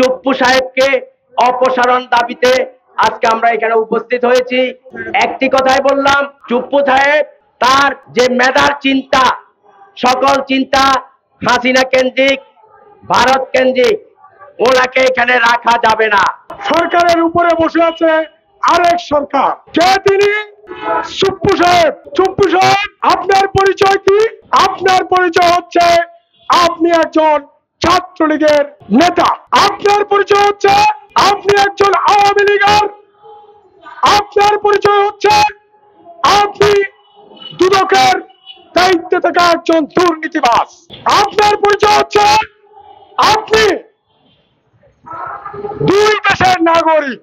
চুপ্পু সাহেবকে অপসারণ দাবিতে আজকে আমরা এখানে উপস্থিত হয়েছি। একটি কথাই বললাম, চুপ্পু সাহেব তার যে মেধার চিন্তা, সকল চিন্তা হাসিনা কেন্দ্রিক, ভারত কেন্দ্রিক, ওনাকে এখানে রাখা যাবে না। সরকারের উপরে বসে আছে আরেক সরকার, কে তিনি? চুপ্পু সাহেব। চুপ্পু সাহেব, আপনার পরিচয় কি? আপনার পরিচয় হচ্ছে আপনি একজন ছাত্রলীগের নেতা। আপনার পরিচয় হচ্ছে আপনি একজন আওয়ামী লীগের। আপনার পরিচয় হচ্ছে আপনি দুদকের দায়িত্বে থাকা একজন দুর্নীতিবাজ। আপনার পরিচয় হচ্ছে আপনি দুই দেশের নাগরিক।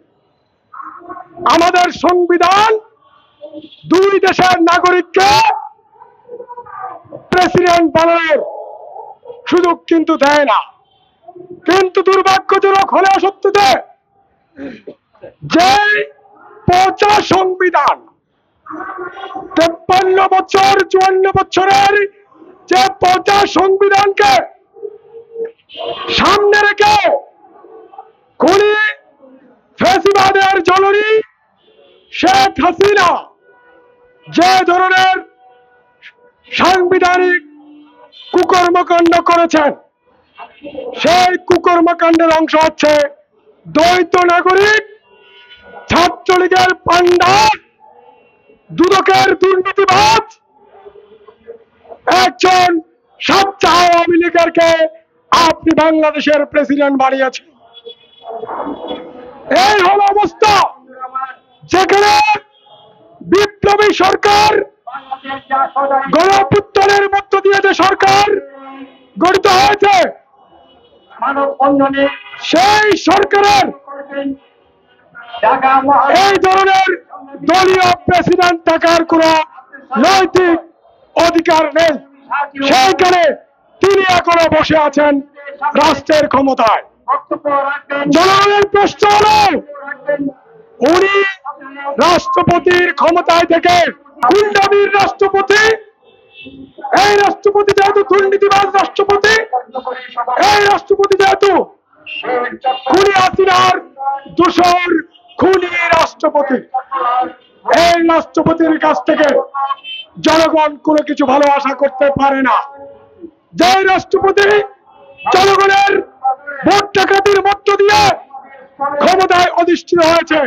আমাদের সংবিধান দুই দেশের নাগরিককে প্রেসিডেন্ট বানানোর সুযোগ কিন্তু দেয় না। কিন্তু দুর্ভাগ্যজনক হলেও সত্যতে যে পচা সংবিধান 53 বছর 54 বছরের যে পচা সংবিধানকে সামনে রেখে খুনি ফ্যাসিবাদের জননী শেখ হাসিনা যে ধরনের সাংবিধানিক কুকর্মকাণ্ড করেছেন, সেই কুকর্মকাণ্ডের অংশ হচ্ছে দ্বৈত নাগরিক, ছাত্রলীগের পান্ডা, দুদকের দুর্নীতিবাজ, একজন সাচ্চা আওয়ামী লীগেরকে আপনি বাংলাদেশের প্রেসিডেন্ট বানিয়েছেন। এই হল অবস্থা, যেখানে বিপ্লবী সরকার, গণঅভ্যুত্থানের মধ্য দিয়ে যে সরকার গঠিত হয়েছে, সেই সরকারের এই ধরনের দলীয় প্রেসিডেন্ট থাকার কোন নৈতিক অধিকার নেই। সেইখানে তিনি এখনো বসে আছেন রাষ্ট্রের ক্ষমতায়। জনগণের প্রশ্ন হল, উনি রাষ্ট্রপতির ক্ষমতায় থেকে গুন্ডামির রাষ্ট্রপতি, এই রাষ্ট্রপতি যেহেতু দুর্নীতিবাজ রাষ্ট্রপতি, এই রাষ্ট্রপতি যেহেতু খুনি হাসিনার দোসর খুনি রাষ্ট্রপতি, এই রাষ্ট্রপতির কাছ থেকে জনগণ কোনো কিছু ভালো আশা করতে পারে না। যে রাষ্ট্রপতি জনগণের ভোট ডাকাতির মধ্য দিয়ে ক্ষমতায় অধিষ্ঠিত হয়েছে,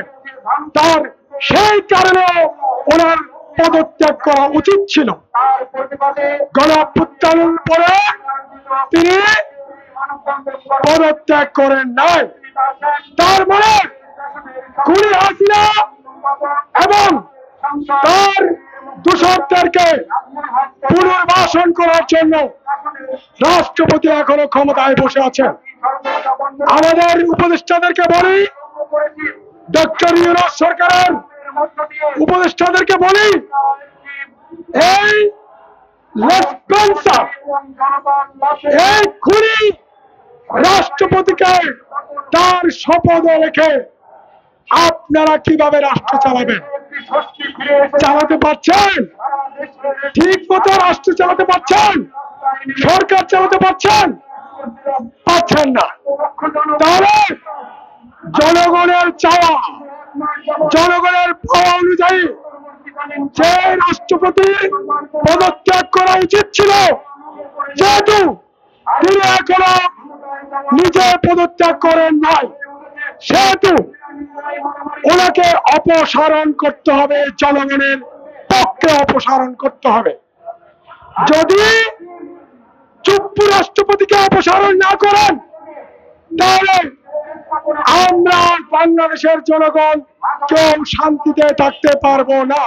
তার সেই কারণে ওনার পদত্যাগ করা উচিত ছিল। গণঅভ্যুত্থানের পরে তিনি পদত্যাগ করেন নাই। তার মানে খুনি হাসিনা এবং তার দোসরদেরকে পুনর্বাসন করার জন্য রাষ্ট্রপতি এখনো ক্ষমতায় বসে আছেন। আমাদের উপদেষ্টাদেরকে বলি, ডক্টর ইউনূস সরকারের উপদেষ্টাদেরকে বলি, এই এই খুনি রাষ্ট্রপতিকে তার শপথ রেখে আপনারা কিভাবে রাষ্ট্র চালাবেন? চালাতে পারছেন? ঠিক মতো রাষ্ট্র চালাতে পারছেন? সরকার চালাতে পারছেন? পাচ্ছেন না। তাহলে জনগণের চাওয়া, জনগণের পাওয়া অনুযায়ী যে রাষ্ট্রপতি পদত্যাগ করা উচিত ছিল, যেহেতু তিনি এখনো নিজে পদত্যাগ করেন নাই, সেহেতু ওনাকে অপসারণ করতে হবে, জনগণের পক্ষে অপসারণ করতে হবে। যদি চুপ্পু রাষ্ট্রপতিকে অপসারণ না করেন, তাহলে আমরা বাংলাদেশের জনগণ কেউ শান্তিতে থাকতে পারবো না।